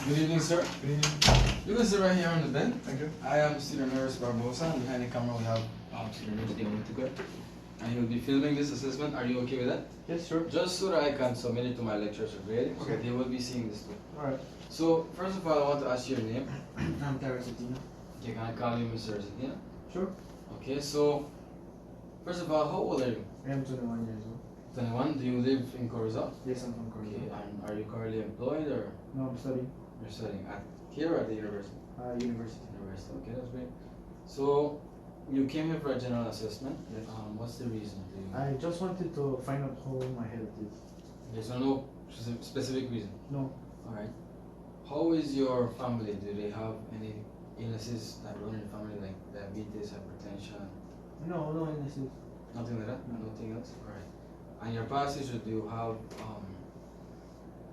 Good evening, sir. Good evening. You can sit right here on the bench. Thank you. I am student nurse Barbosa, and behind the camera we have student nurse Diego, and he will be filming this assessment. Are you okay with that? Yes, sure. Just so that I can submit it to my lecturers for grading, so Okay. they will be seeing this too. Alright. So, first of all, I want to ask you your name. I'm Thoracic. Okay, can I call you Mr. Zetina? Sure. Okay, so, first of all, how old are you? I am 21 years old. 21. Do you live in Corozal? Yes, I'm from Okay, Korea. and are you currently employed or No, I'm studying. you're studying at here or at the university? University. University. Okay, that's great. So, you came here for a general assessment. Yes. What's the reason? I just wanted to find out how my health is. There's no specific reason. No. Alright. How is your family? Do they have any illnesses that run in the family, like diabetes, hypertension? No, no illnesses. Nothing like that? No. Nothing else? Alright. And your past history, do you have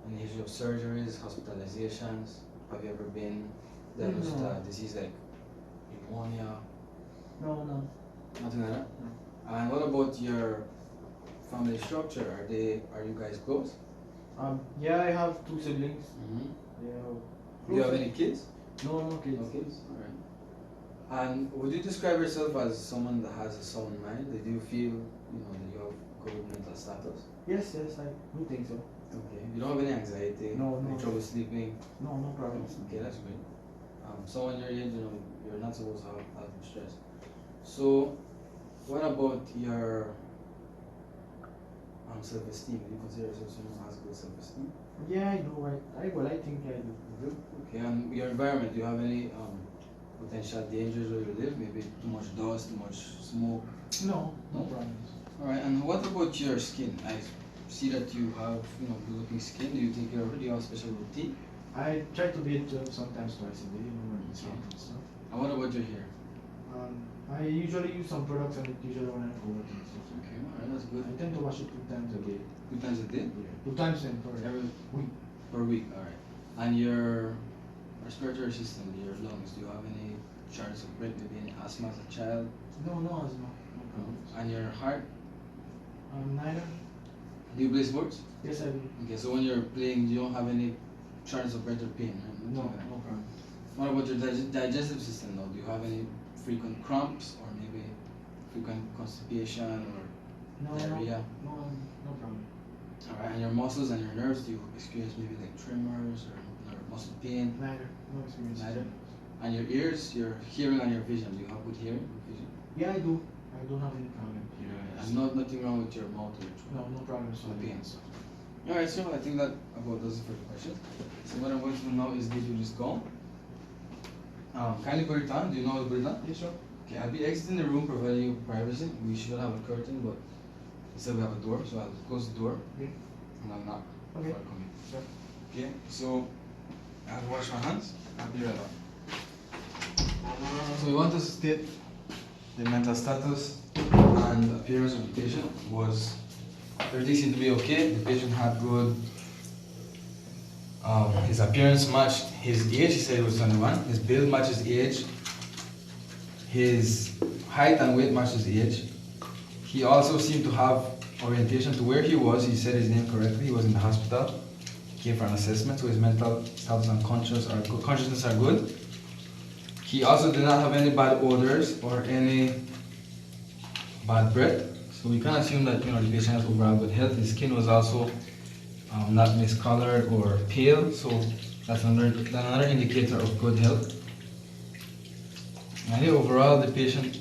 any history of surgeries, hospitalizations? Have you ever been diagnosed with a disease like pneumonia? No, no. Nothing like that? No. And what about your family structure? Are you guys close? Yeah, I have 2 siblings. Mm-hmm. They are Do you have any kids? No, no kids. No kids? Alright. And would you describe yourself as someone that has a sound mind? Do you feel, that you have good mental status? Yes, yes, I do think so. Okay. You don't have any anxiety? No, any no. trouble sleeping? No, no problems. Okay, that's great. Someone your age, you're not supposed to have stress. So, what about your self-esteem? Do you consider yourself someone who has good self-esteem? Yeah, I do. I think I do. Good. Okay, and your environment, do you have any potential dangers where you live? Maybe too much dust, too much smoke? No, no No? problems. Alright, and what about your skin? I see that you have, good looking skin. Do you take care of it? Do you have a special routine? I try to bathe sometimes twice a day, when it's hot and stuff. And what about your hair? I usually use some products and it usually when I go out and stuff. Okay, alright, that's good. I tend to wash it 2 times a day. 2 times a day? Yeah. 2 times per Every week. per week, alright. And your respiratory system, your lungs, do you have any charts of breath, maybe any asthma as a child? No, no asthma. No problems. And your heart? Neither. Do you play sports? Yes, I do. Okay, so when you're playing, you don't have any charts of breath or pain, right? No, Nothing like that. no problem. What about your digestive system though? Do you have any frequent cramps or maybe frequent constipation or No, diarrhea? no, no problem. Alright, and your muscles and your nerves, do you experience maybe like tremors or muscle pain? Neither. No experience. Neither? And your ears, your hearing and your vision, do you have good hearing or vision? Yeah, I do. I don't have any problem. And nothing wrong with your mouth or your throat? No problems. No pain. Alright, so I think that about does it for the questions. So what I'm going to do now is give you this gum. Kindly put it on. Do you know how to put it on? Yes, sir. Okay, I'll be exiting the room providing you privacy. We should have a curtain, but instead we have a door, so I'll close the door Okay. and I'll knock Okay. before I come in. Sure. Okay, so I'll wash my hands. I'll be right back. So we want to state the mental status and appearance of the patient was everything seemed to be okay. The patient had good. His appearance matched his age. He said he was 21. His build matches age. His height and weight matches age. He also seemed to have orientation to where he was. He said his name correctly. He was in the hospital. He came for an assessment, so his mental status and consciousness are good. He also did not have any bad odors or any bad breath. So we can assume that the patient has overall good health. His skin was also not miscolored or pale, so that's another indicator of good health. And overall, the patient's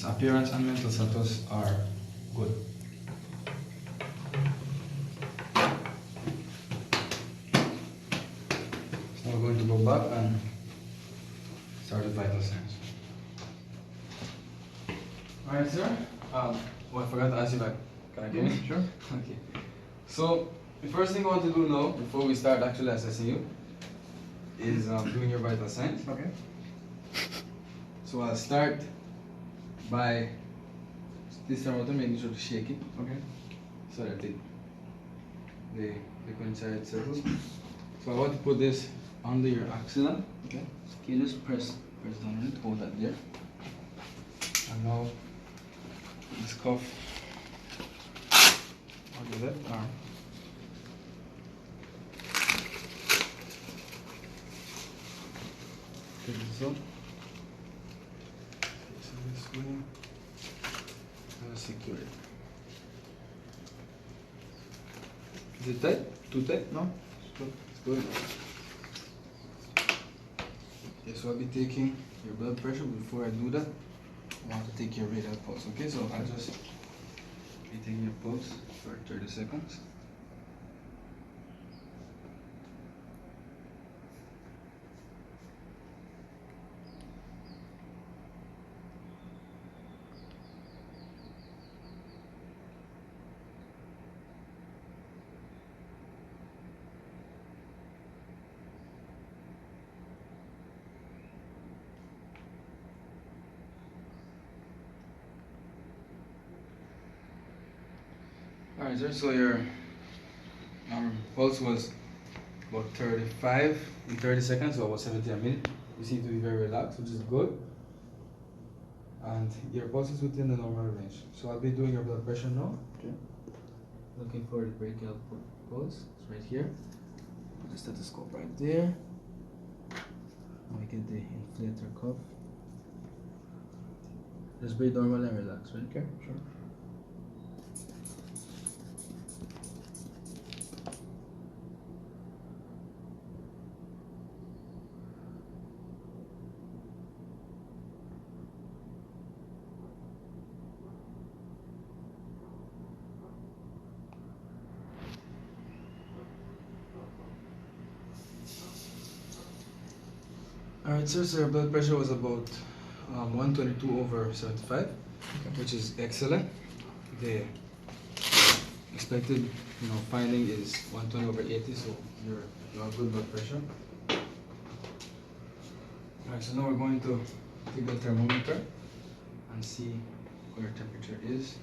appearance and mental status are good. So we're going to go back and start the vital signs. Alright, sir. I forgot to ask you back. Can I come in? Sure. Okay. So, the first thing I want to do now, before we start actually assessing you, is doing your vital signs. Okay. So I'll start by this thermometer, making sure to shake it, Okay. so that the liquid inside settles. So I want to put this under your axilla. Okay. Okay, just press down on it, hold that there. And now this cuff on the left arm. Take this up. So this way. And secure it. Is it tight? Too tight? No? It's good. Okay, so I'll be taking your blood pressure. Before I do that, I want to take your radial pulse. Okay, so I'll just be taking your pulse for 30 seconds. Alright, sir, so your pulse was about 35 in 30 seconds, so about 70 a minute. You seem to be very relaxed, which is good. And your pulse is within the normal range. So I'll be doing your blood pressure now. Okay. Looking for the brachial pulse. It's right here. Put the stethoscope right there. Now we get the inflator cuff. Just breathe normal and relax, right? Okay, sure. Alright, sir, so your blood pressure was about 122/75, which is excellent. The expected finding is 120/80, so you have good blood pressure. Alright, so now we're going to take the thermometer and see what your temperature is.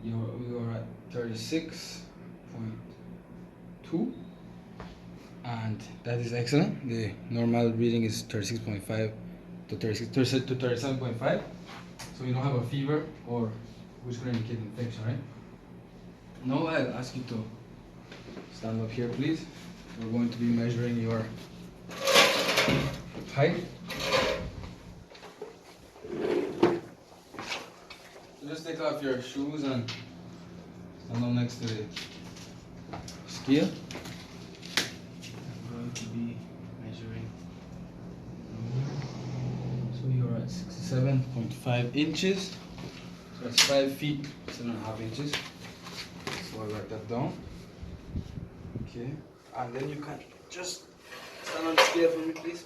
We are at 36.2. And that is excellent. The normal reading is 36.5 to 37.5. So you don't have a fever, or which could indicate infection, right? Now I'll ask you to stand up here, please. We're going to be measuring your height. So just take off your shoes and stand up next to the scale. To be measuring. So you're at 67.5 inches. So that's 5 feet, 7.5 inches. So I'll write that down. Okay. And then you can just stand on the scale for me, please.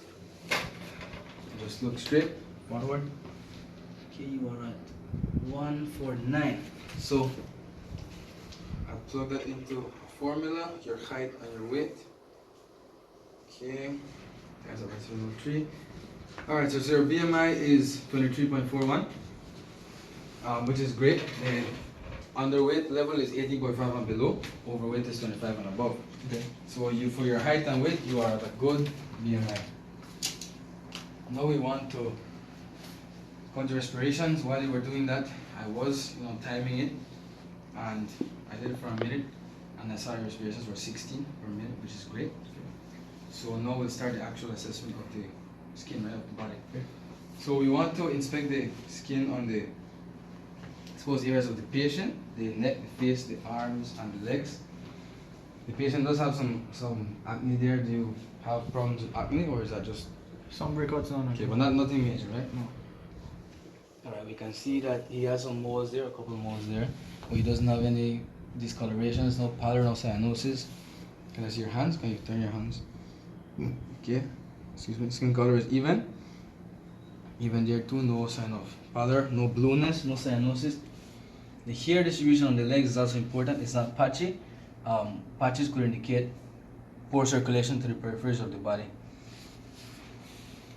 Just look straight forward. Okay, you are at 149. So I'll plug that into a formula, your height and your weight. Okay, there's a 3. Alright, so your BMI is 23.41, which is great. The underweight level is 18.5 and below. Overweight is 25 and above. Okay. So for your height and weight, you are at a good BMI. Now we want to count your respirations. While you were doing that, I was timing it, and I did it for a minute, and I saw your respirations were 16 per minute, which is great. So now we'll start the actual assessment of the skin, right, of the body. Okay. So we want to inspect the skin on the exposed areas of the patient, the neck, the face, the arms, and the legs. The patient does have some acne there. Do you have problems with acne, or is that just some breakouts on? Okay, but nothing major, right? No. Alright, we can see that he has some moles there, a couple of moles there. But he doesn't have any discolorations, no pallor, no cyanosis. Can I see your hands? Can you turn your hands? Okay, excuse me, skin color is even there too, no sign of pallor, no blueness, no cyanosis. The hair distribution on the legs is also important. It's not patchy. Patches could indicate poor circulation to the peripheries of the body.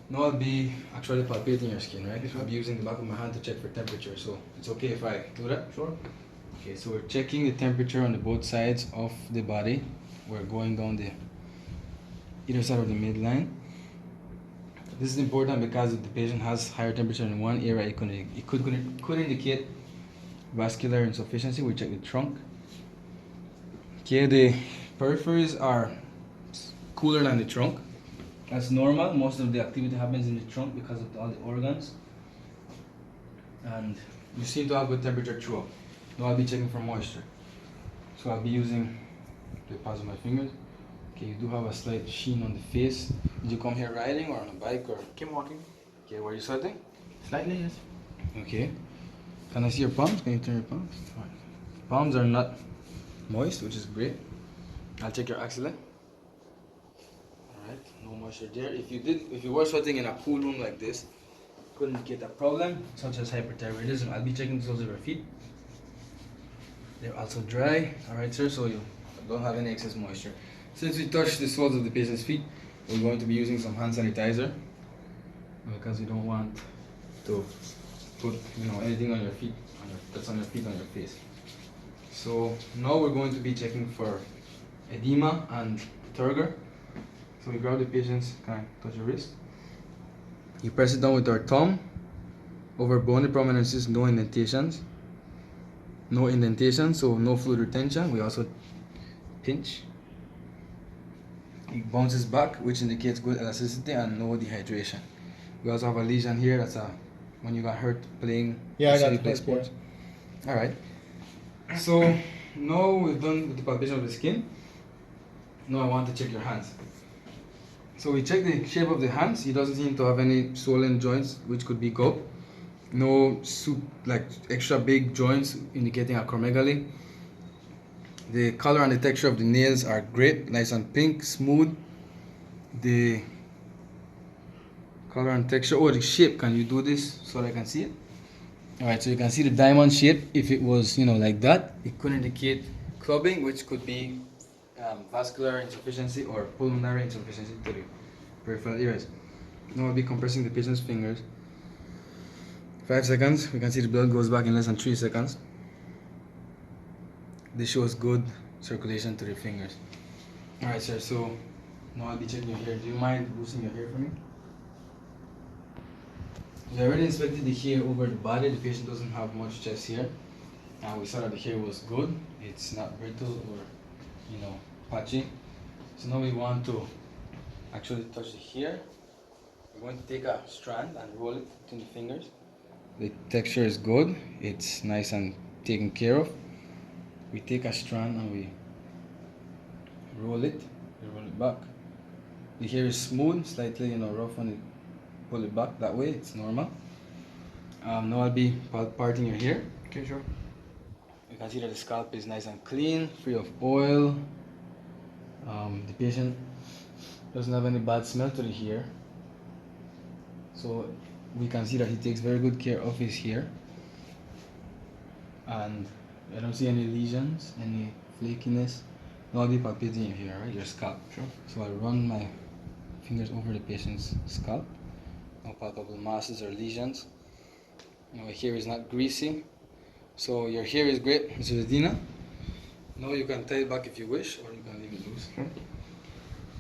Now I'll be actually palpating your skin, right? I'll be using the back of my hand to check for temperature, so it's okay if I do that? Sure. Okay, so we're checking the temperature on the both sides of the body. We're going down the either side of the midline. This is important because if the patient has higher temperature in one area, it could indicate vascular insufficiency. We check the trunk. Okay, the peripheries are cooler than the trunk. That's normal. Most of the activity happens in the trunk because of all the organs. And you seem to have good temperature throughout. Now I'll be checking for moisture. So I'll be using the palms of my fingers. Okay, you do have a slight sheen on the face. Did you come here riding or on a bike or? Came walking. Okay, were you sweating? Slightly, yes. Okay. Can I see your palms? Can you turn your palms? Fine. Palms are not moist, which is great. I'll check your axilla. Alright, no moisture there. If you were sweating in a cool room like this, could indicate a problem such as hyperthyroidism. I'll be checking the soles of your feet. They're also dry. Alright, sir, so you don't have any excess moisture. Since we touched the soles of the patient's feet, we're going to be using some hand sanitizer because we don't want to put anything on your feet, that's on your feet, on your face. So now we're going to be checking for edema and turgor. So we grab the patient's, can I touch your wrist? You press it down with our thumb over bony prominences, no indentations. No indentation, so no fluid retention. We also pinch. It bounces back, which indicates good elasticity and no dehydration. We also have a lesion here. That's when you got hurt playing. Yeah, I got play hurt, sports. Yeah. All right. So now we've done with the palpation of the skin. Now I want to check your hands. So we check the shape of the hands. He doesn't seem to have any swollen joints, which could be gout. No extra big joints indicating acromegaly. The color and the texture of the nails are great, nice and pink, smooth. The color and texture, the shape, can you do this so that I can see it? Alright, so you can see the diamond shape. If it was like that, it could indicate clubbing, which could be vascular insufficiency or pulmonary insufficiency to the peripheral areas. Now I'll be compressing the patient's fingers. 5 seconds, we can see the blood goes back in less than 3 seconds. This shows good circulation to the fingers. Alright, sir, so now I'll be checking your hair. Do you mind loosening your hair for me? We already inspected the hair over the body. The patient doesn't have much chest hair. And we saw that the hair was good. It's not brittle or, patchy. So now we want to actually touch the hair. We're going to take a strand and roll it between the fingers. The texture is good. It's nice and taken care of. We take a strand and we roll it. We roll it back. The hair is smooth, slightly rough when you pull it back that way. It's normal. Now I'll be parting your hair. Okay, sure. You can see that the scalp is nice and clean, free of oil. The patient doesn't have any bad smell to the hair. So we can see that he takes very good care of his hair. And I don't see any lesions, any flakiness. Now I'll be palpating your hair, right? Your scalp. Sure. So I'll run my fingers over the patient's scalp. No palpable masses or lesions. Your hair is not greasy. So your hair is great, Mr. Zadina. Now you can tie it back if you wish, or you can leave it loose. Sure.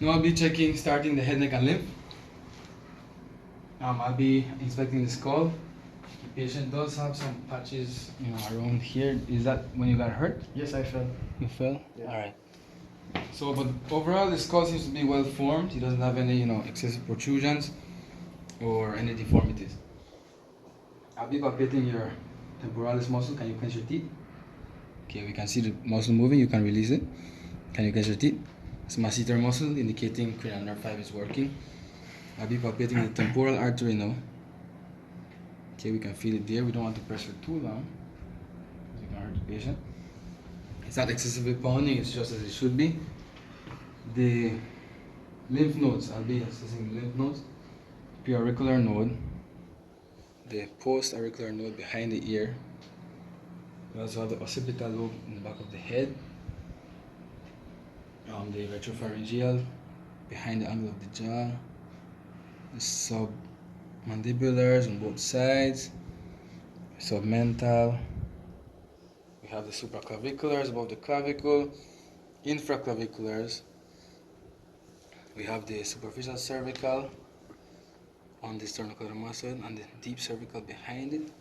Now I'll be starting the head, neck, and lymph. I'll be inspecting the skull. The patient does have some patches, around here. Is that when you got hurt? Yes, I fell. You fell? Yeah. All right. So, but overall, the skull seems to be well formed. He doesn't have any, excessive protrusions or any deformities. I'll be palpating your temporalis muscle. Can you clench your teeth? Okay, we can see the muscle moving. You can release it. Can you clench your teeth? It's masseter muscle indicating cranial nerve 5 is working. I'll be palpating the temporal artery now. Okay, we can feel it there. We don't want to press it too long, because you can hurt the patient. It's not excessively pounding, it's just as it should be. The lymph nodes, I'll be assessing the lymph nodes. Preauricular node, the post-auricular node behind the ear. We also have the occipital lobe in the back of the head. The retropharyngeal, behind the angle of the jaw. The submandibulars on both sides. Submental. We have the supraclaviculars above the clavicle. Infraclaviculars. We have the superficial cervical on the sternocleidomastoid and the deep cervical behind it.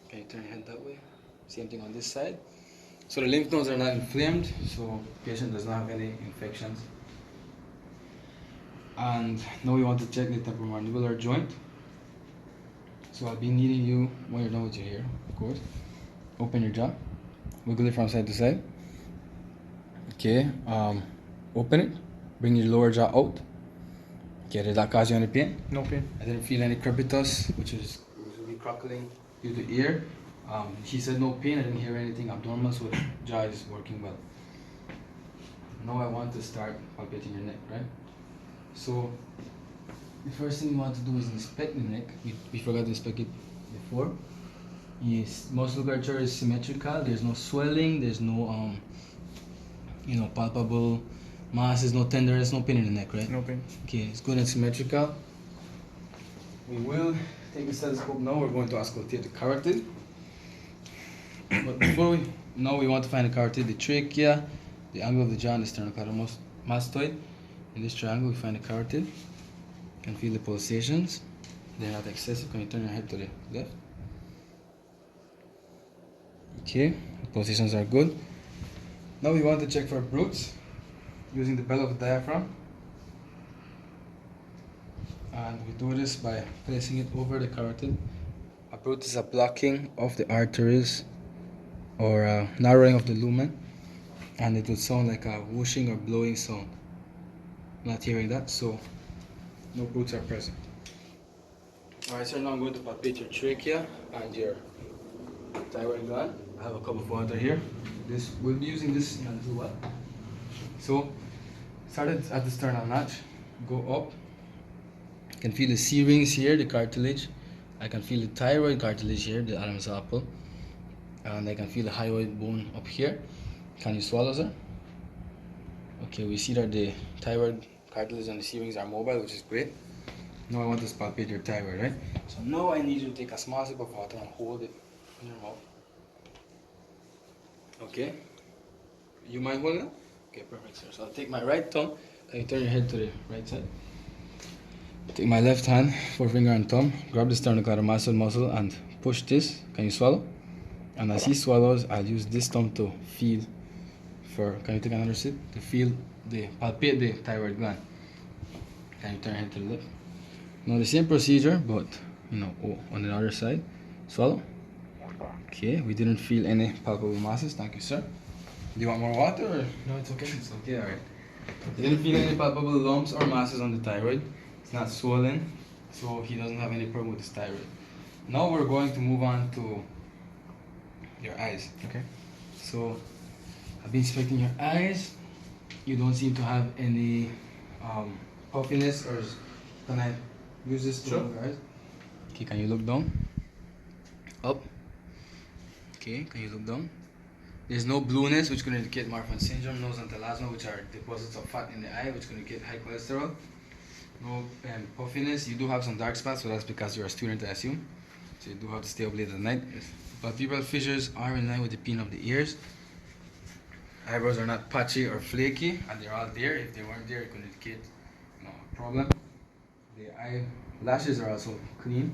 Can you turn your head that way? Same thing on this side. So the lymph nodes are not inflamed, so the patient does not have any infections. And now we want to check the temporomandibular joint. So I'll be needing you, when you're done with your hair, of course, open your jaw, wiggle it from side to side. Okay, open it, bring your lower jaw out. Okay, did that cause you any pain? No pain. I didn't feel any crepitus, which is usually crackling due to ear. He said no pain, I didn't hear anything abnormal, so the jaw is working well. Now I want to start palpating your neck, right? So the first thing you want to do is inspect the neck. We forgot to inspect it before. Yes, musculature is symmetrical. There's no swelling. There's no palpable masses, no tenderness, no pain in the neck, right? No pain. Okay, it's good and symmetrical. We will take the stethoscope now. We're going to auscultate the carotid. But before we want to find the carotid, the trachea, the angle of the jaw, and the sternocleidomastoid. In this triangle, we find the carotid. You can feel the pulsations. They're not excessive. Can you turn your head to the left? Okay, the pulsations are good. Now we want to check for brutes using the bell of the diaphragm. And we do this by placing it over the carotid. A brute is a blocking of the arteries or a narrowing of the lumen, and it would sound like a whooshing or blowing sound. I'm not hearing that, so no brutes are present. Alright, so now I'm going to palpate your trachea and your thyroid gland. I have a cup of water here. We'll be using this in a little while. So, started at the sternal notch, go up. You can feel the C-rings here, the cartilage. I can feel the thyroid cartilage here, the Adam's apple. And I can feel the hyoid bone up here. Can you swallow, sir? Okay, we see that the thyroid cartilage and the C-rings are mobile, which is great. Now I want to palpate your thyroid, right? So now I need you to take a small sip of water and hold it in your mouth. Okay. You mind holding it? Okay, perfect, sir. So I'll take my right thumb. Can you turn your head to the right side? Take my left hand, forefinger and thumb, grab the sternocleidomastoid muscle and push this. Can you swallow? And as he swallows, I'll use this thumb to feel can you take another sip? To palpate the thyroid gland. Can you turn your head to the left? Now the same procedure, but on the other side. Swallow. Okay, we didn't feel any palpable masses. Thank you, sir. Do you want more water? Or? No, it's okay. It's okay, alright. You didn't feel any palpable lumps or masses on the thyroid. It's not swollen, so he doesn't have any problem with his thyroid. Now we're going to move on to your eyes. Okay. So I've been inspecting your eyes. You don't seem to have any puffiness, or can I use this to Sure. look at your eyes? Okay, can you look down? Up. Okay, can you look down? There's no blueness, which can indicate Marfan syndrome, nose and telasma, which are deposits of fat in the eye, which can indicate high cholesterol. No puffiness. You do have some dark spots, but that's because you're a student, I assume. So you do have to stay up late at night. Yes. Palpebral fissures are in line with the peen of the ears. Eyebrows are not patchy or flaky, and they're all there. If they weren't there, it could indicate a problem. The eyelashes are also clean.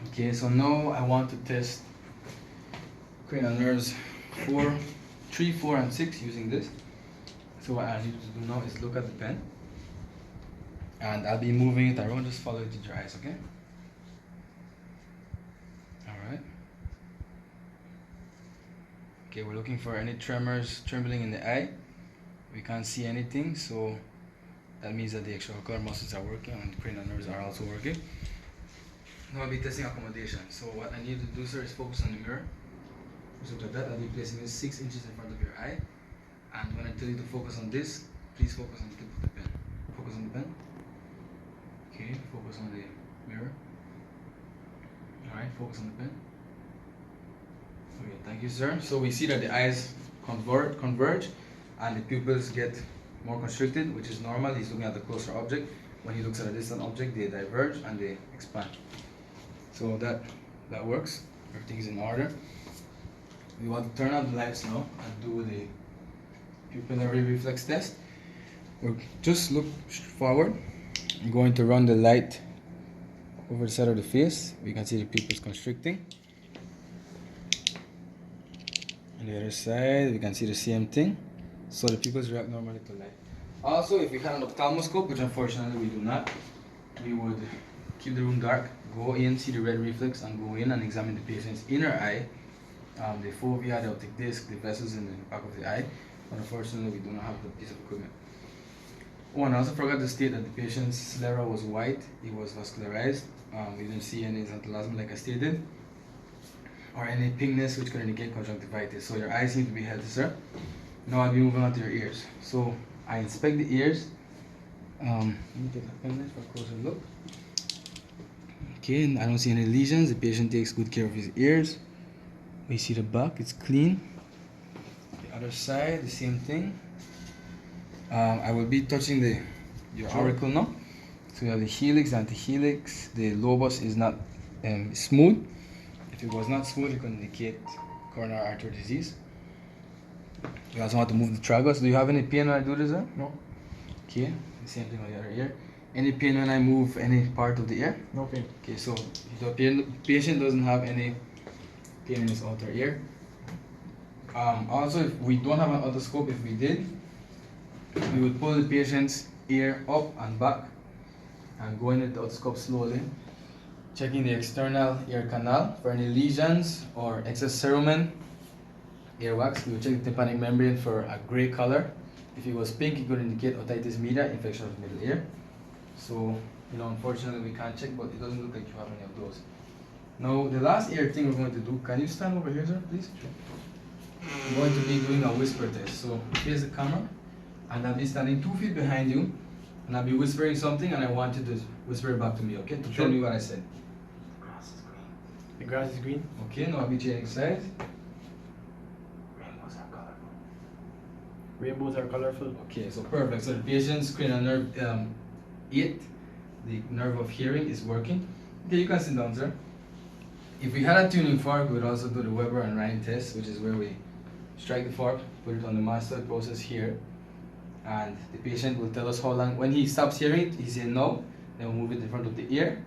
Okay, so now I want to test cranial nerves 3, 4, and 6 using this. So what I need you to do now is look at the pen, and I'll be moving it around. Just follow it with your eyes, okay? Alright. Okay, we're looking for any trembling in the eye. We can't see anything, so that means that the extraocular muscles are working and the cranial nerves are also working. Now I'll be testing accommodation. So what I need to do, sir, is focus on the mirror. Just look at that. I'll be placing this 6 inches in front of your eye. And when I tell you to focus on this, please focus on the tip of the pen. Focus on the pen. Okay, focus on the mirror. Alright, focus on the pen. Okay, thank you, sir. So we see that the eyes converge and the pupils get more constricted, which is normal. He's looking at the closer object. When he looks at a distant object, they diverge and they expand. So that works. Everything's in order. We want to turn on the lights now and do the pupillary reflex test. We'll just look forward. I'm going to run the light over the side of the face. We can see the pupils constricting. On the other side, we can see the same thing. So the pupils react normally to light. Also, if we had an ophthalmoscope, which unfortunately we do not, we would keep the room dark, go in, see the red reflex, and go in and examine the patient's inner eye, the fovea, the optic disc, the vessels in the back of the eye. But unfortunately, we do not have the piece of equipment. Oh, and I also forgot to state that the patient's sclera was white, it was vascularized. We didn't see any xanthelasma like I stated, or any pinkness which could indicate conjunctivitis. So your eyes seem to be healthy, sir. Now I'll be moving on to your ears. So I inspect the ears. Let me take a pen for a closer look. Okay, and I don't see any lesions. The patient takes good care of his ears. We see the back, it's clean. The other side, the same thing. I will be touching your auricle now. So we have the helix, antihelix. The lobus is not smooth. If it was not smooth, it could indicate coronary artery disease. We also want to move the tragus. Do you have any pain when I do this? No. Okay, the same thing on the other ear. Any pain when I move any part of the ear? No pain. Okay, so the patient doesn't have any pain in his outer ear. Also, if we don't have an otoscope, if we did, we would pull the patient's ear up and back and go into the otoscope slowly, checking the external ear canal for any lesions or excess cerumen, earwax. We would check the tympanic membrane for a gray color. If it was pink, it could indicate otitis media, infection of the middle ear. So, unfortunately we can't check, but it doesn't look like you have any of those. Now, the last ear thing we're going to do, can you stand over here, sir, please? Sure. I'm going to be doing a whisper test. So, face the camera, and I'll be standing 2 feet behind you, and I'll be whispering something, and I want you to whisper it back to me, okay? To tell me what I said. The grass is green. The grass is green? Okay, now I'll be changing sides. Rainbows are colorful. Rainbows are colorful. Okay, so perfect. So the patient's cranial nerve 8, the nerve of hearing, is working. Okay, you can sit down, sir. If we had a tuning fork, we would also do the Weber and Rhine test, which is where we strike the fork, put it on the mastoid process here, and the patient will tell us how long. When he stops hearing it, he say no, then we'll move it in front of the ear,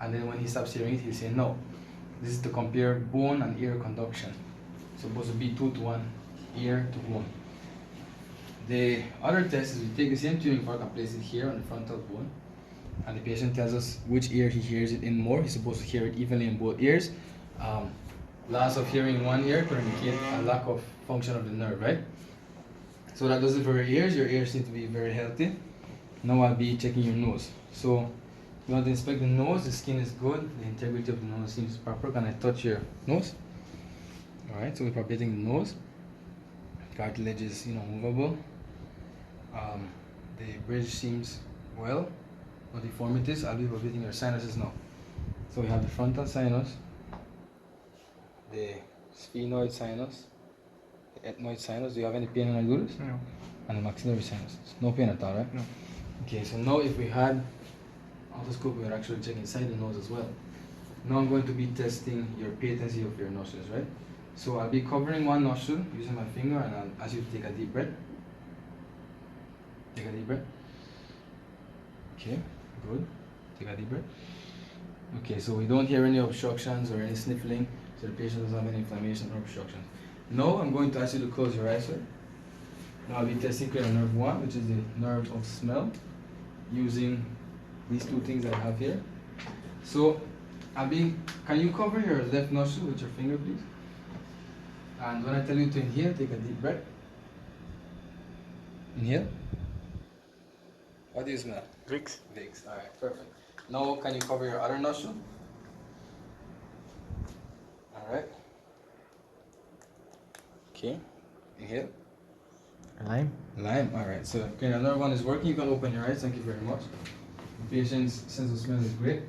and then when he stops hearing it, he'll say no. This is to compare bone and ear conduction. It's supposed to be 2 to 1, ear to bone. The other test is we take the same tuning fork and place it here on the frontal bone, and the patient tells us which ear he hears it in more. He's supposed to hear it evenly in both ears. Loss of hearing in one ear could indicate a lack of function of the nerve, right? So that does it for your ears. Your ears seem to be very healthy. Now I'll be checking your nose. So you want to inspect the nose. The skin is good. The integrity of the nose seems proper. Can I touch your nose? Alright, so we're palpating the nose. Cartilage is movable. The bridge seems well. No deformities. I'll be palpating your sinuses now. So we have the frontal sinus, the sphenoid sinus, the ethmoid sinus. Do you have any pain when I do this? No. And the maxillary sinus. No pain at all, right? No. Okay, so now if we had otoscope, we would actually check inside the nose as well. Now I'm going to be testing your patency of your nostrils, right? So I'll be covering one nostril using my finger, and I'll ask you to take a deep breath. Take a deep breath. Okay, good. Take a deep breath. Okay, so we don't hear any obstructions or any sniffling, so the patient doesn't have any inflammation or obstructions. Now I'm going to ask you to close your eyes, sir. Now I'll be testing cranial nerve 1, which is the nerve of smell, using these two things I have here. So can you cover your left nostril with your finger, please? And when I tell you to inhale, take a deep breath. Inhale. What do you smell? Vicks. Vicks. Alright, perfect. Now can you cover your other nostril? Alright. Okay. Inhale. Lime. Lime. Alright, so cranial nerve 1 is working. You can open your eyes. Thank you very much. The patient's sense of smell is great.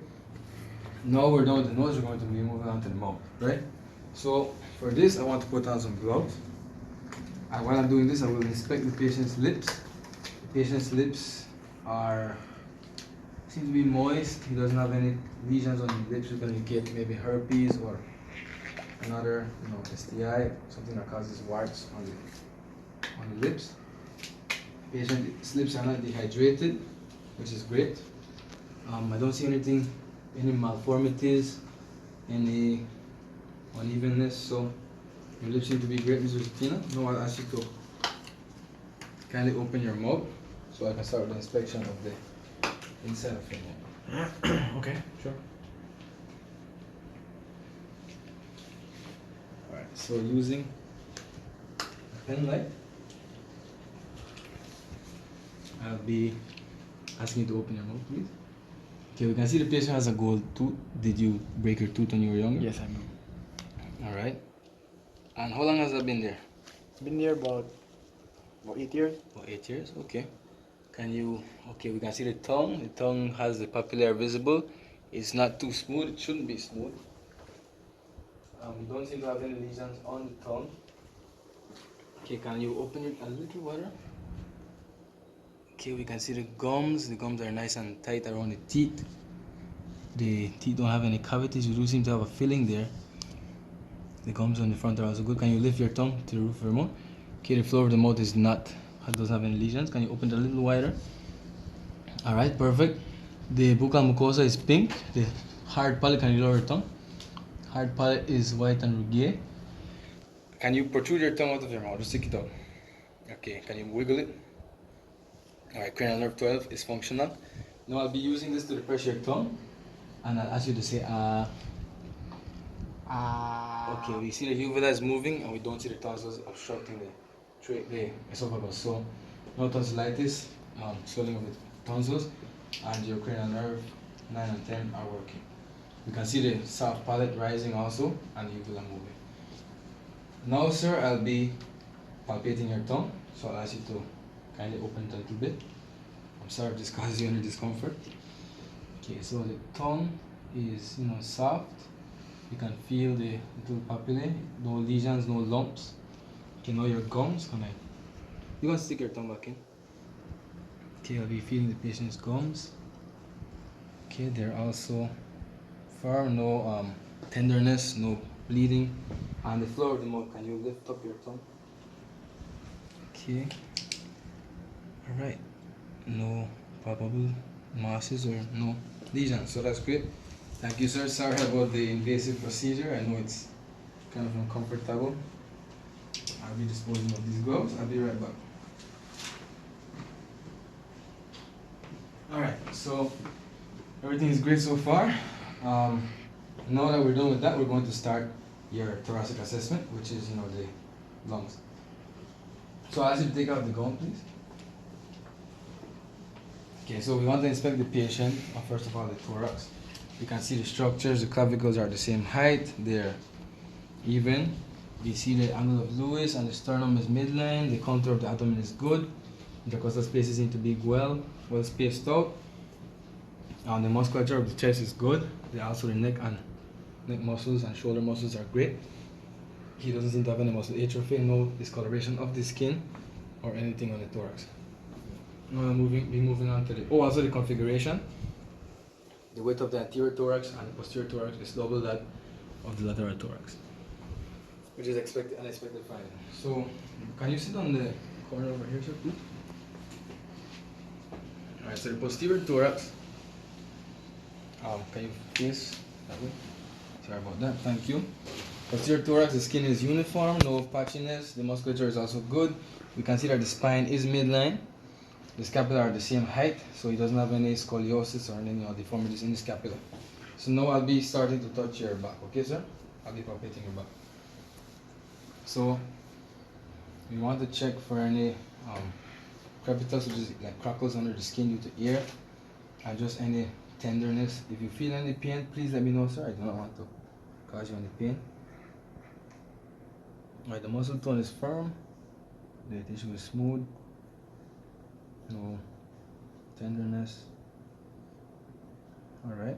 Now we're done with the nose. We're going to be moving on to the mouth, right? So for this, I want to put on some gloves. And while I'm doing this, I will inspect the patient's lips. The patient's lips seem to be moist. He doesn't have any lesions on his lips, which can indicate maybe herpes or another STI, something that causes warts on the lips. The patient's lips are not dehydrated, which is great. I don't see any malformities, any unevenness, so your lips seem to be great, Mrs. Tina. Now I'll ask you to kindly open your mouth. so I can start with the inspection of the inside of your mouth. Okay, sure. Alright, so using a pen light, I'll be asking you to open your mouth, please. Okay, we can see the patient has a gold tooth. Did you break your tooth when you were younger? Yes, I know. Alright. And how long has that been there? It's been there about 8 years. About 8 years, okay. Okay, we can see the tongue. The tongue has the papillary visible. It's not too smooth, it shouldn't be smooth. We don't seem to have any lesions on the tongue. Okay, can you open it a little wider? Okay, we can see the gums. The gums are nice and tight around the teeth. The teeth don't have any cavities. You do seem to have a filling there. The gums on the front are also good. Can you lift your tongue to the roof of your mouth? Okay, the floor of the mouth doesn't have any lesions. Can you open it a little wider? Alright, perfect. The buccal mucosa is pink. The hard palate, can you lower your tongue? Hard palate is white and rugueux. Can you protrude your tongue out of your mouth? Just stick it out. Okay, can you wiggle it? Alright, cranial nerve 12 is functional. Now I'll be using this to depress your tongue. And I'll ask you to say Okay, we see the uvula is moving and we don't see the tonsils obstructing the esophagus. So, no tonsillitis, swelling of the tonsils, and your cranial nerve 9 and 10 are working. You can see the soft palate rising also and the uvula moving. Now, sir, I'll be palpating your tongue. So I'll ask you to kindly open it a little bit. I'm sorry if this causes you any discomfort. Okay, so the tongue is soft. You can feel the little papillae, no lesions, no lumps. Okay, now your gums, you can stick your tongue back in. Okay, I'll be feeling the patient's gums. Okay, they're also firm, no tenderness, no bleeding. And the floor of the mouth, can you lift up your tongue? Okay, alright, no palpable masses or no lesions, so that's great. Thank you, sir. Sorry about the invasive procedure. I know it's kind of uncomfortable. I'll be disposing of these gloves. I'll be right back. Alright, so everything is great so far. Now that we're done with that, we're going to start your thoracic assessment, which is, the lungs. So I'll ask you to take out the gown, please. Okay, so we want to inspect the patient. First of all, the thorax. You can see the structures, the clavicles are the same height, they're even. You see the angle of Lewis and the sternum is midline, the contour of the abdomen is good, the intercostal spaces need to be well spaced out. And the musculature of the chest is good. Also the neck muscles and shoulder muscles are great. He doesn't seem to have any muscle atrophy, no discoloration of the skin or anything on the thorax. Now we'll be moving on to also the configuration. The width of the anterior thorax and the posterior thorax is double that of the lateral thorax, which is unexpected finding. So, can you sit on the corner over here, sir, please? Alright, so the posterior thorax, can you face that way? Sorry about that, thank you. Posterior thorax, the skin is uniform, no patchiness, the musculature is also good. We can see that the spine is midline. The scapula are the same height, so he doesn't have any scoliosis or any deformities in the scapula. So now I'll be starting to touch your back, okay, sir? I'll be palpating your back. So we want to check for any crepitus, which is like crackles under the skin due to air, and just any tenderness. If you feel any pain, please let me know, sir. I do not want to cause you any pain. Alright, the muscle tone is firm, the tissue is smooth. No tenderness. Alright.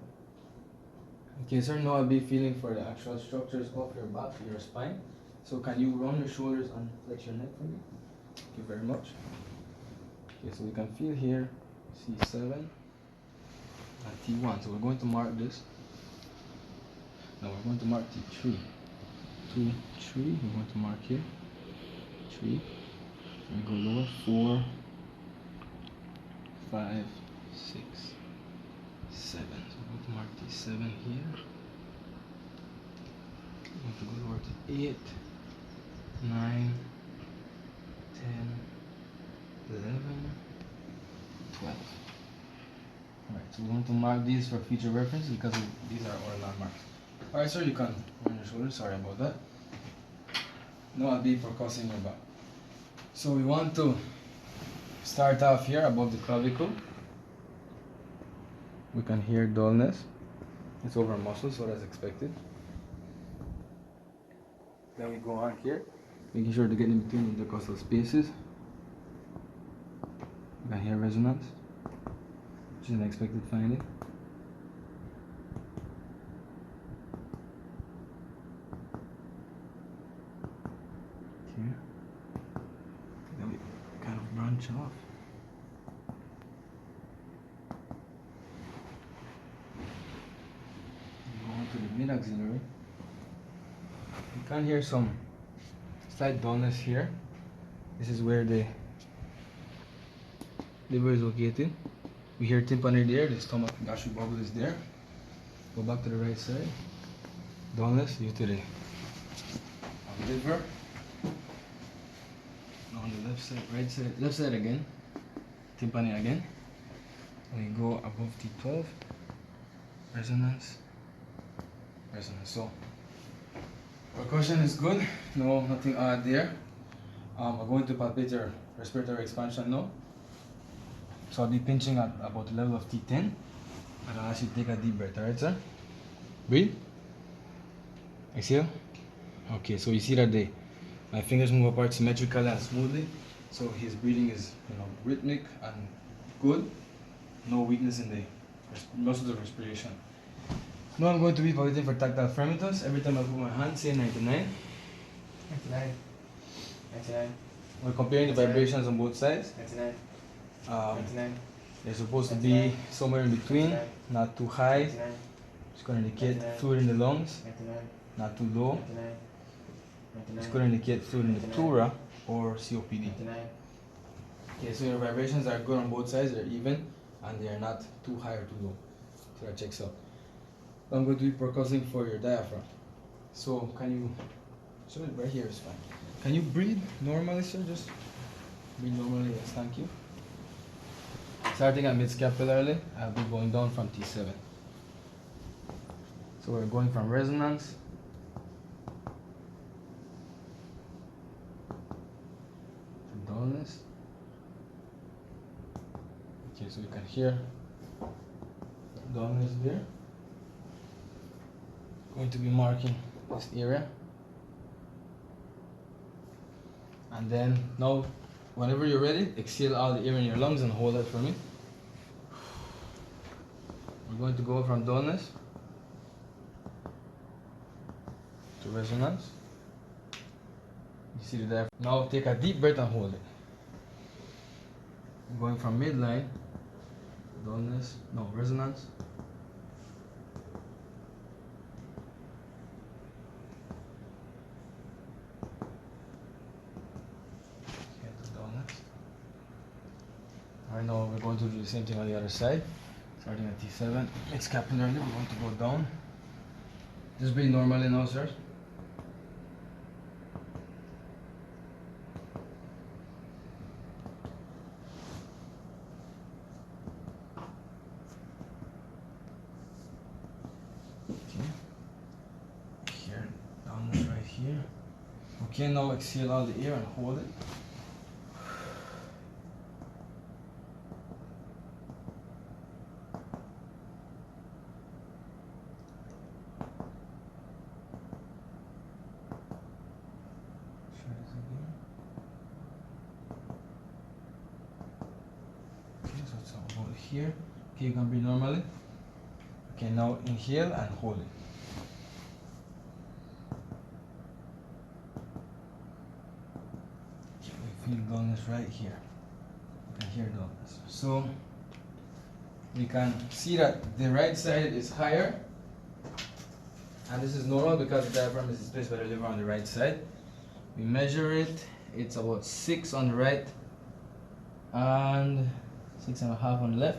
Okay, sir, now I'll be feeling for the actual structures of your back, your spine. So can you run your shoulders and flex your neck for me? Thank you very much. Okay, so we can feel here C7 and T1. So we're going to mark this. Now we're going to mark T3. 2, 3. We're going to mark here. 3. We go lower. 4. 5, 6, 7. So we're going to mark T7 here. We're going to go lower to 8, 9, 10, 11, 12. Alright, so we want to mark these for future reference because these are our landmarks. Alright, sir, you can run your shoulders. Sorry about that. No, I'll be percussing your back. So we want to start off here above the clavicle. We can hear dullness. It's over muscle, so that's expected. Then we go on here, making sure to get in between the intercostal spaces. You can hear resonance, which is an expected finding. Here. Then we kind of branch off. To the mid-axillary. You can hear some slight dullness here. This is where the liver is located. We hear tympani there, the stomach gastric bubble is there. Go back to the right side. Dullness due to the liver. On the left side, right side, left side again. Tympani again. And we go above T12. Resonance. So percussion is good, no, nothing odd there. I'm going to palpate your respiratory expansion now. So I'll be pinching at about the level of T10, and I'll ask you to take a deep breath. Alright, sir? Breathe. Exhale. Okay, so you see that my fingers move apart symmetrically and smoothly. So his breathing is, rhythmic and good. No weakness in the muscles of respiration. Now I'm going to be palpating for tactile firmitus. Every time I put my hand, say 99. 99. We're comparing the vibrations on both sides. 99. 99. They're supposed to be somewhere in between, 99. not too high. 99. It's going to indicate 99. fluid in the lungs, 99. not too low. 99. 99. It's going to indicate fluid in the pleura or COPD. 99. Okay, so your vibrations are good on both sides, they're even, and they are not too high or too low. So that checks out. I'm going to be percussing for your diaphragm. So can you, right here is fine. Can you breathe normally, sir? Just breathe normally, yes, thank you. Starting at mid-scapulary, I'll be going down from T7. So we're going from resonance to dullness. Okay, so you can hear dullness there. Going to be marking this area, and then now whenever you're ready, exhale all the air in your lungs and hold that for me. We're going to go from dullness to resonance. You see the diaphragm. Now take a deep breath and hold it. We're going from midline, dullness, no, resonance. Alright, now we're going to do the same thing on the other side. Starting at T7, mid-scapulary, we're going to go down. Just breathe normally now, sir. Okay. Here, down right here. Okay, now exhale all the air and hold it. Here. Okay, you can breathe normally. Okay, now inhale and hold it. Okay, we feel dullness right here. You can hear dullness. So we can see that the right side is higher, and this is normal because the diaphragm is placed by the liver on the right side. We measure it. It's about 6 on the right and 6.5 on the left.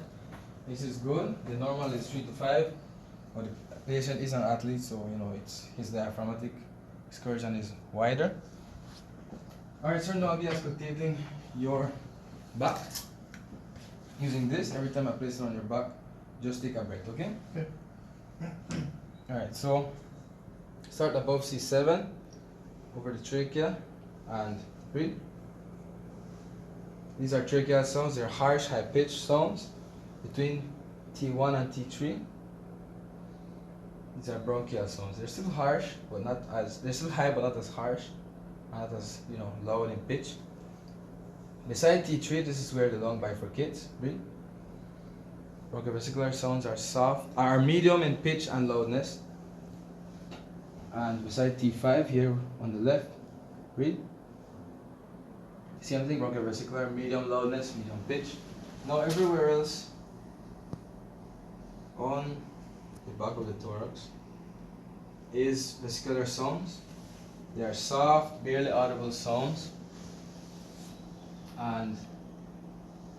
This is good. The normal is 3 to 5, but the patient is an athlete, so it's his diaphragmatic excursion is wider. Alright, sir, now I'll be auscultating your back. using this, every time I place it on your back, just take a breath, okay? Okay. Alright, so start above C7, over the trachea, and breathe. These are trachea sounds, they're harsh, high-pitched sounds between T1 and T3. These are bronchial sounds. They're still harsh, but not as, they're still high, but not as harsh, not as, loud in pitch. Beside T3, this is where the lung bifurcates. Breathe. Bronchiovesicular sounds are medium in pitch and loudness. And beside T5, here on the left, breathe. Same thing, bronchiovesicular, medium loudness, medium pitch. Now everywhere else on the back of the thorax is vesicular sounds. They are soft, barely audible sounds. And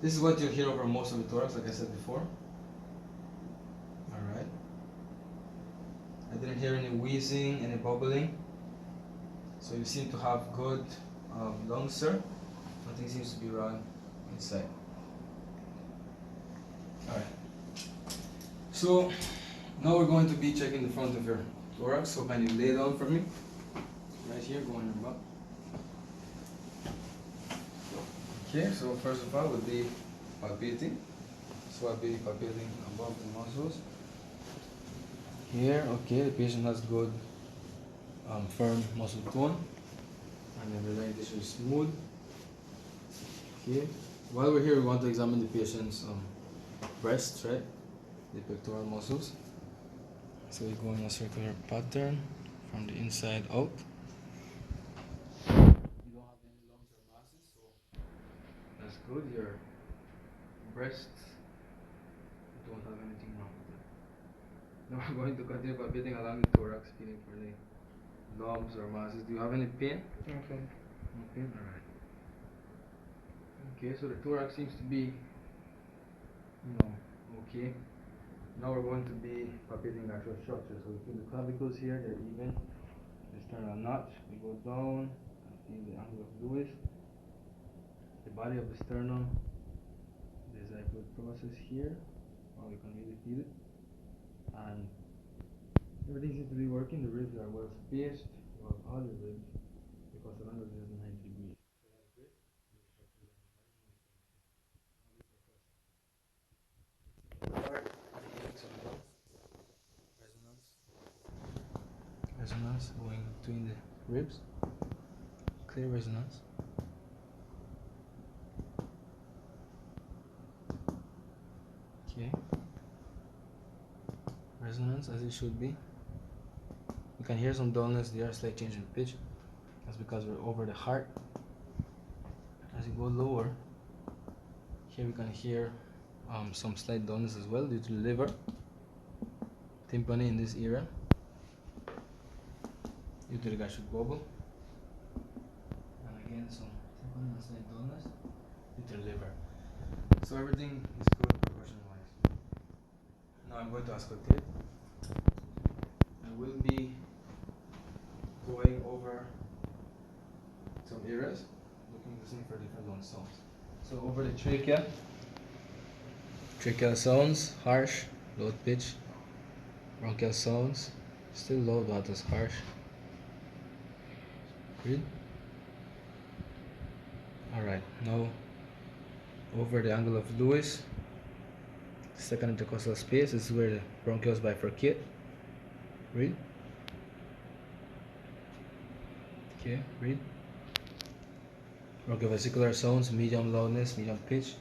this is what you'll hear over most of the thorax, like I said before. Alright. I didn't hear any wheezing, any bubbling. So you seem to have good lungs, sir. Nothing seems to be wrong inside. Alright. So now we're going to be checking the front of your thorax. So can you lay down for me? Right here, go on your back. Okay, so first of all, we'll be palpating. So I'll be palpating above the muscles. Here, okay, the patient has good firm muscle tone. And then the line tissue is smooth. Okay, while we're here, we want to examine the patient's breasts, right? The pectoral muscles. So we go in a circular pattern from the inside out. You don't have any lumps or masses, so that's good. Your breasts don't have anything wrong with it. Now we're going to continue palpating along the thorax, feeling for the lumps or masses. Do you have any pain? Okay. Okay, alright. Okay, so the thorax seems to be, okay. Now we're going to be palpating the actual structure. So we feel the clavicles here, they're even. The sternal notch, we go down and feel the angle of Lewis. The body of the sternum, the xiphoid process here, well, we can really feel it. And everything seems to be working. The ribs are well spaced. You have all the ribs because the angle is 90 degrees. So that's great. Resonance going between the ribs. Clear resonance. Okay. Resonance as it should be. You can hear some dullness there, slight change in pitch. That's because we're over the heart. As you go lower, here we can hear some slight dullness as well due to the liver. Tympani in this area. Due to the gastric bubble. And again some tympani and slight dullness due to the liver. So everything is good proportion wise. Now I'm going to auscultate. I will be going over some areas, listening for different lung sounds. So over the trachea, tracheal sounds, harsh, low pitch, bronchial sounds, still low, not as harsh. Breathe. Alright, now over the angle of Lewis, second intercostal space, this is where the bronchioles bifurcate. Breathe. Okay, breathe. Bronchiovesicular sounds, medium loudness, medium pitch.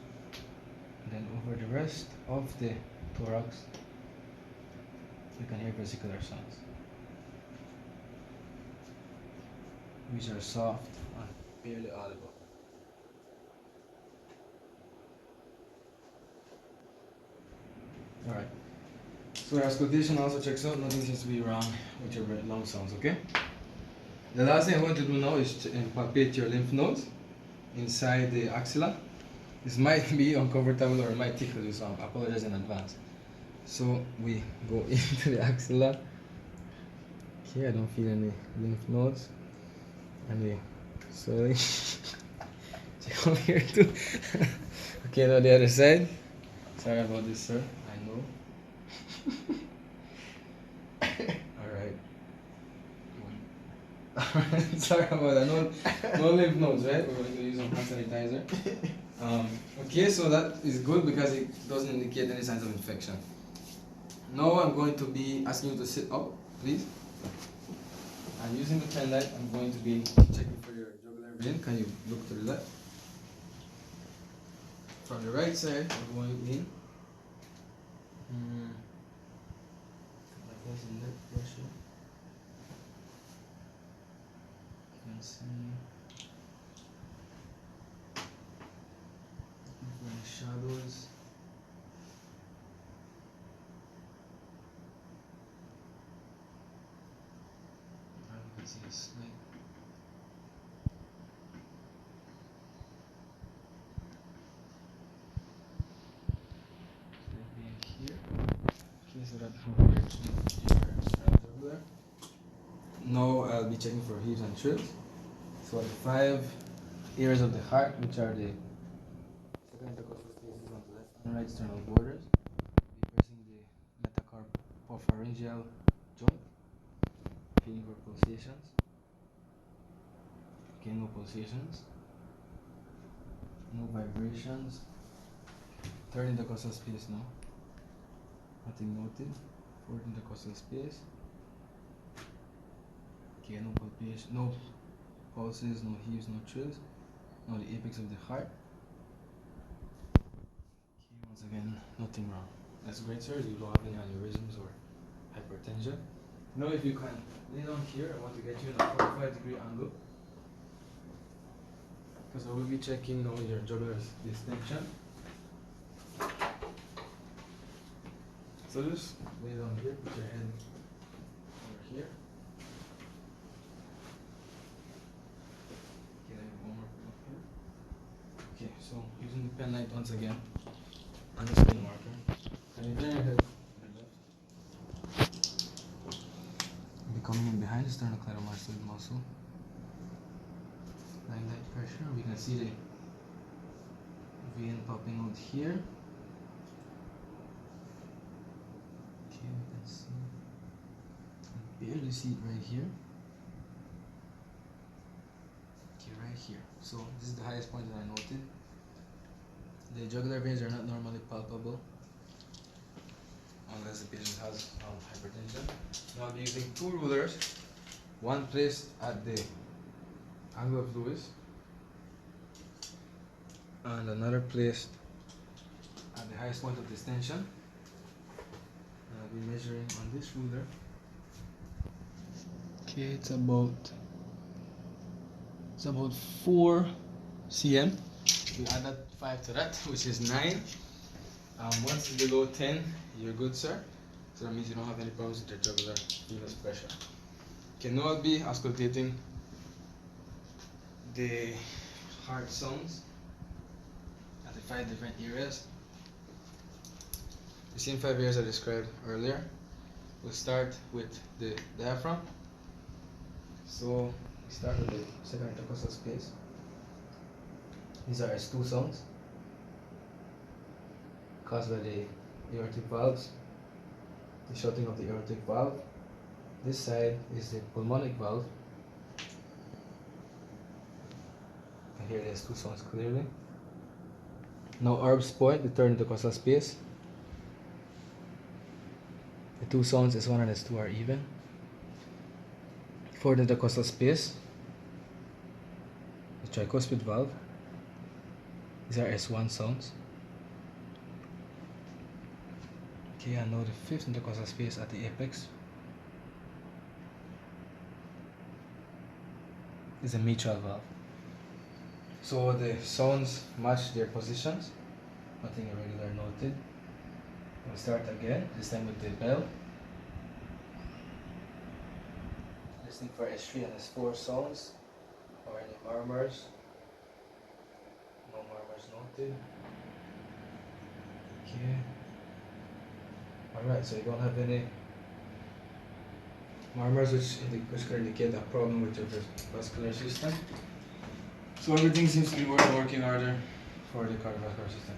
And then over the rest of the thorax, you can hear vesicular sounds, which are soft and barely audible. Alright, so your auscultation also checks out, nothing seems to be wrong with your lung sounds, okay? The last thing I'm going to do now is to palpate your lymph nodes inside the axilla. This might be uncomfortable or it might tickle you, so I apologize in advance. So we go into the axilla. Okay, I don't feel any lymph nodes. And we slowly check over here too. Okay, now the other side. Sorry about this, sir. I know. Alright. Alright, sorry about that. No lymph nodes, right? We're going to use some hand sanitizer. Okay, so that is good because it doesn't indicate any signs of infection. Now I'm going to be asking you to sit up, please. And using the pen light, I'm going to be checking for your jugular vein. Can you look to the left? From the right side, we're going in. Like this in that pressure. You can see. Looking for any shadows. I can see a slight. Here. Okay, so that's jugular. Now I'll be checking for heaves and trills. So the 5 areas of the heart, which are the second intercostal spaces on the left and right sternal borders, be pressing the metacarpopharyngeal joint, feeling for pulsations. Okay, no pulsations, no vibrations. Third intercostal space now. Nothing noted. Fourth intercostal space. Okay, no palpation, no pulses, no heaves, no trills. Now the apex of the heart. Okay, once again, nothing wrong. That's great, sir. You don't have any aneurysms or hypertension. Now if you can lay down here, I want to get you in a 45-degree angle. Because I will be checking now your jugular distension. So just lay down here, put your head over here. Okay, then one more up here. Okay, so using the pen light once again, and the spin marker. And you turn your head to the left. Be coming in behind the sternocleidomastoid muscle. Applying light pressure, we can see the vein popping out here. Okay, we can see. You can barely see it right here. Okay, right here. So this is the highest point that I noted. The jugular veins are not normally palpable unless the patient has hypertension. Now I'll be using 2 rulers, one placed at the angle of Lewis and another placed at the highest point of distension. And I'll be measuring on this ruler. Okay, it's about 4 cm. We add that 5 to that, which is 9. Once it's below 10, you're good, sir. So that means you don't have any problems with your jugular venous pressure. Okay, now I'll be auscultating the heart sounds at the 5 different areas. The same 5 areas I described earlier. We'll start with the diaphragm. So we start with the second intercostal space. These are S2 sounds caused by the aortic valves, the shutting of the aortic valve. This side is the pulmonic valve. You can hear the S2 sounds clearly. Now Orb's point, the third intercostal space. The 2 sounds S1 and S2 are even. Fourth intercostal space, the tricuspid valve. These are S1 sounds. Okay, and now the 5th intercostal space at the apex is a mitral valve. So the sounds match their positions, nothing irregular noted. We'll start again, this time with the bell. Listening for S3 and S4 sounds or any murmurs. No murmurs noted. Okay. Alright, so you don't have any murmurs which could indicate a problem with your vascular system. So everything seems to be working in order for the cardiovascular system.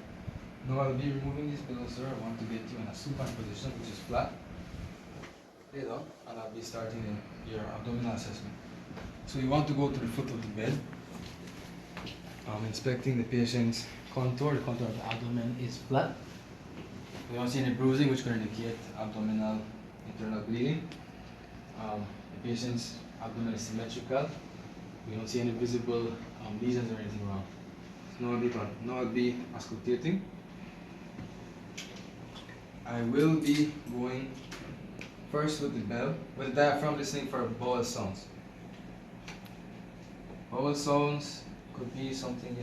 Now I'll be removing this pillow, sir. I want to get you in a supine position, which is flat. Lay down, and I'll be starting your abdominal assessment. So you want to go to the foot of the bed. I'm inspecting the patient's contour. The contour of the abdomen is flat. We don't see any bruising, which could indicate abdominal internal bleeding. The patient's abdomen is symmetrical. We don't see any visible lesions or anything wrong. So now I'll be auscultating. I will be going first with the bell, with the diaphragm, listening for bowel sounds. Bowel sounds could be something,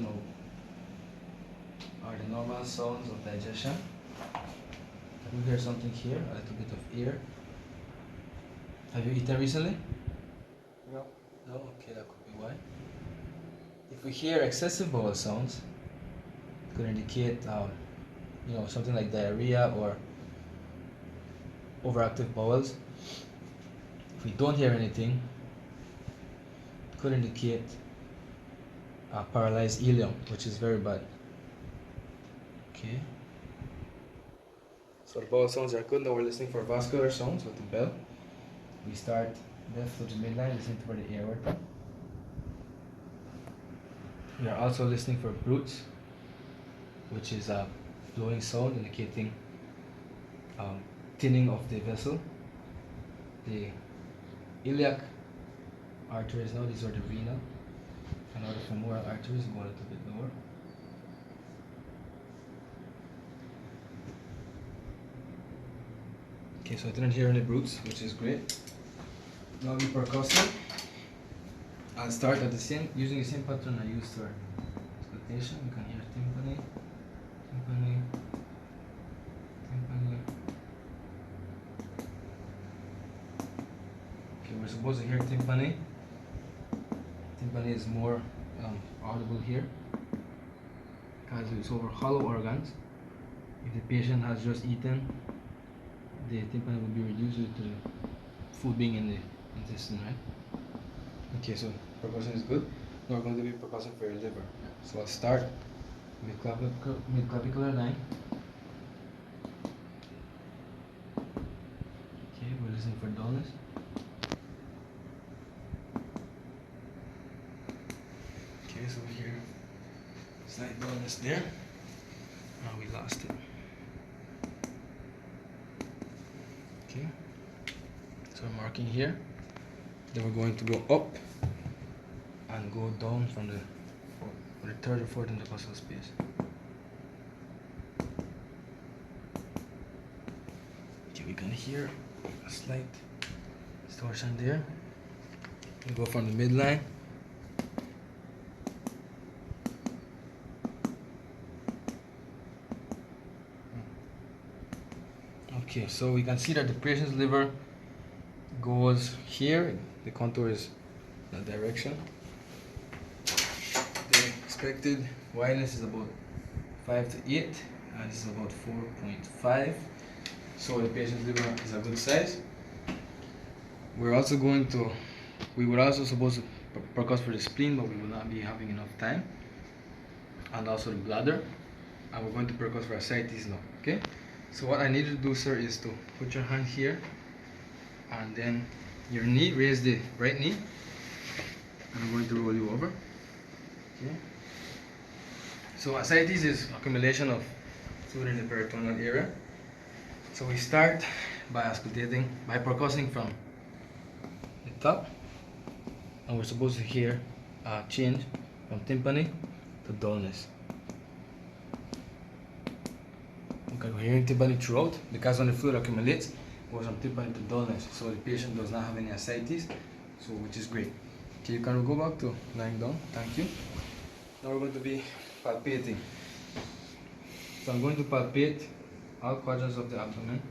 are the normal sounds of digestion. I will hear something here, a little bit of ear. Have you eaten recently? No. No? Okay, that could be why. If we hear excessive bowel sounds, it could indicate, something like diarrhea or overactive bowels. If we don't hear anything, it could indicate paralyzed ileum, which is very bad. Okay. So the bowel sounds are good. Now we're listening for vascular sounds with the bell. We start left to the midline, listening for the aorta. We are also listening for brutes, which is a blowing sound indicating thinning of the vessel. The iliac arteries now, these are the renal, and all the femoral arteries go a little bit lower. Okay, so I didn't hear any brutes, which is great. Now the percussive. I'll start at using the same pattern I used for auscultation. You can hear tympani, tympani, tympani. Okay, we're supposed to hear tympani. Tympani is more audible here because it's over hollow organs. If the patient has just eaten, the tympani will be reduced due to the food being in the intestine, right? Okay, so percussion is good. Now we're going to be percussing for your liver. So I'll start mid-clavicular line. Okay, we're listening for dullness. Okay, so we hear slight dullness there. Now we lost it. Okay, so I'm marking here. Then we're going to go up and go down from the third or fourth intercostal space. Okay, we can hear a slight distortion there. We go from the midline. Okay, so we can see that the patient's liver goes here. The contour is that direction. The expected wideness is about 5 to 8, and this is about 4.5. So the patient's liver is a good size. We were also supposed to percuss for the spleen, but we will not be having enough time. And also the bladder. And we're going to percuss for ascites now. Okay? So what I need you to do, sir, is to put your hand here, and then your knee, raise the right knee. I'm going to roll you over. Okay. So ascites is accumulation of fluid in the peritoneal area. So we start by auscultating, by percussing from the top, and we're supposed to hear a change from tympani to dullness. Okay, we're hearing tympani throughout because when the fluid accumulates, it goes from tympani to dullness. So the patient does not have any ascites, so which is great. Okay, you can go back to lying down. Thank you. Now we're going to be palpating. So I'm going to palpate all quadrants of the abdomen.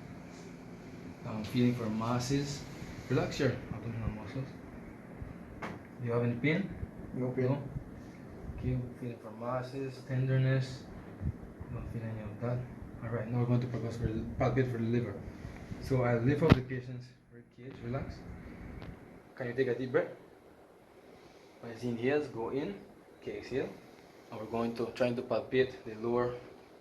I'm feeling for masses. Relax your abdominal muscles. Do you have any pain? No pain. No? Okay, feeling for masses, tenderness. Don't feel any of that. Alright, now we're going to palpate for the liver. So I'll lift up the patient's rib cage. Relax. Can you take a deep breath? As he inhales, go in. Okay, exhale. And we're going to try to palpate the lower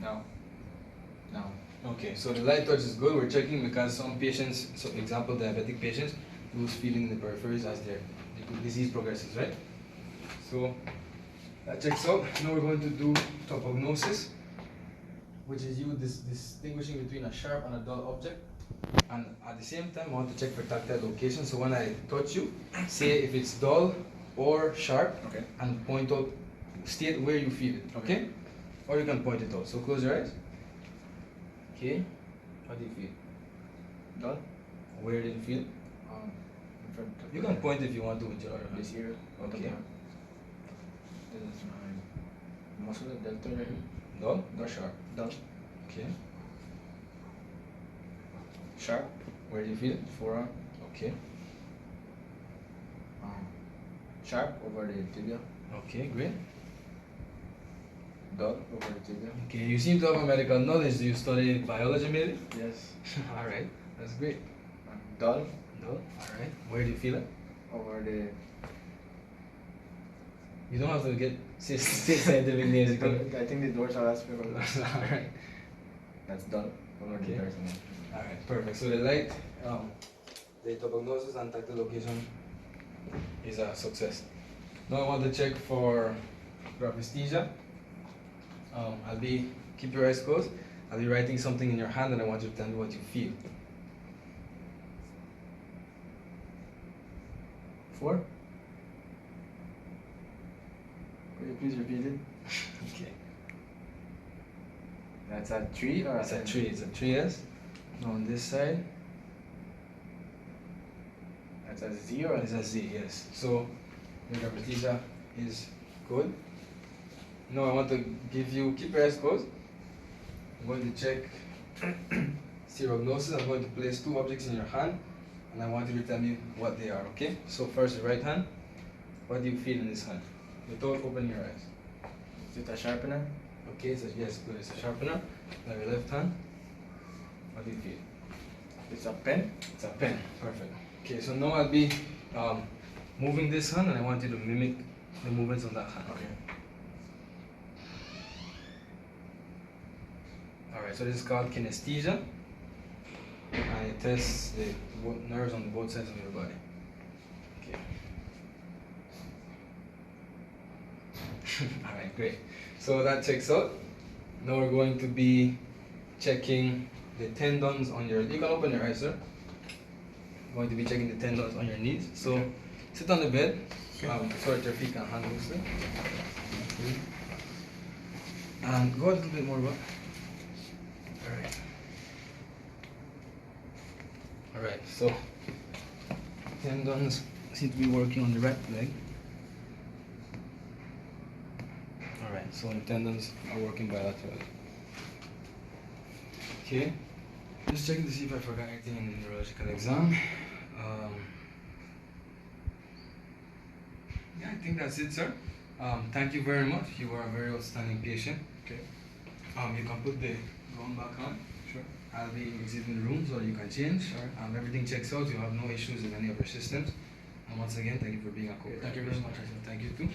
Now. Now. Okay, so the light touch is good. We're checking because some patients, so example diabetic patients, lose feeling in the peripheries as their disease progresses, right? So that checks out. Now we're going to do topognosis, which is you distinguishing between a sharp and a dull object. And at the same time, I want to check for tactile location. So when I touch you, say if it's dull or sharp, Okay. and point out, state where you feel it, okay? Or you can point it out. So close your eyes. Okay. How do you feel? Dull. Where do you feel? In front of You can point if you want to with your other hand. this ear. Okay. This is my muscular delta right here. Dull or sharp? Dull. Okay. Sharp. Where do you feel it? Forearm. Okay. Sharp over the tibia. Okay, great. Dull over the tibia. Okay, you seem to have a medical knowledge. Do you study biology maybe? Yes. Alright, that's great. Dull Dull. Alright. Where do you feel it? over the. You don't have to get scientific names. You can. I think the dorsal aspect of that. Alright. That's dull over Okay. the dorsal. Alright, perfect. So the light, the topognosis and tactile location is a success. Now I want to check for anesthesia. Keep your eyes closed. I'll be writing something in your hand and I want you to tell me what you feel. 4? Could you please repeat it? Okay. That's a 3 or It's a 3. It's a 3, yes. Now on this side, That's a 0. it's a Z, yes. So your anesthesia is good. Now I want to give you, keep your eyes closed. I'm going to check serognosis. I'm going to place 2 objects in your hand and I want you to tell me what they are, okay? So first, your right hand. What do you feel in this hand? Without opening your eyes. Is it a sharpener? Okay, so yes, good. It's a sharpener. Now your left hand. What do you feel? It's a pen? It's a pen. Perfect. Okay, so now I'll be moving this hand and I want you to mimic the movements on that hand. Okay. Alright, so this is called kinesthesia. And it tests the nerves on both sides of your body. Okay. Alright, great. So that checks out. Now we're going to be checking the tendons on your, you can open your eyes, sir. We're going to be checking the tendons on your knees. So sit on the bed, so that your feet can hang loosely. Okay. And go a little bit more back. Alright. Alright, so tendons seem to be working on the right leg. Alright, so the tendons are working bilaterally. Okay, just checking to see if I forgot anything in the neurological exam. Yeah, I think that's it, sir. Thank you very much. You were a very outstanding patient. Okay. You can put the gown back on. Sure. I'll be exiting the room so you can change. Sure. Everything checks out. You have no issues with any of your systems. And once again, thank you for being a Thank you very much. Thank you too.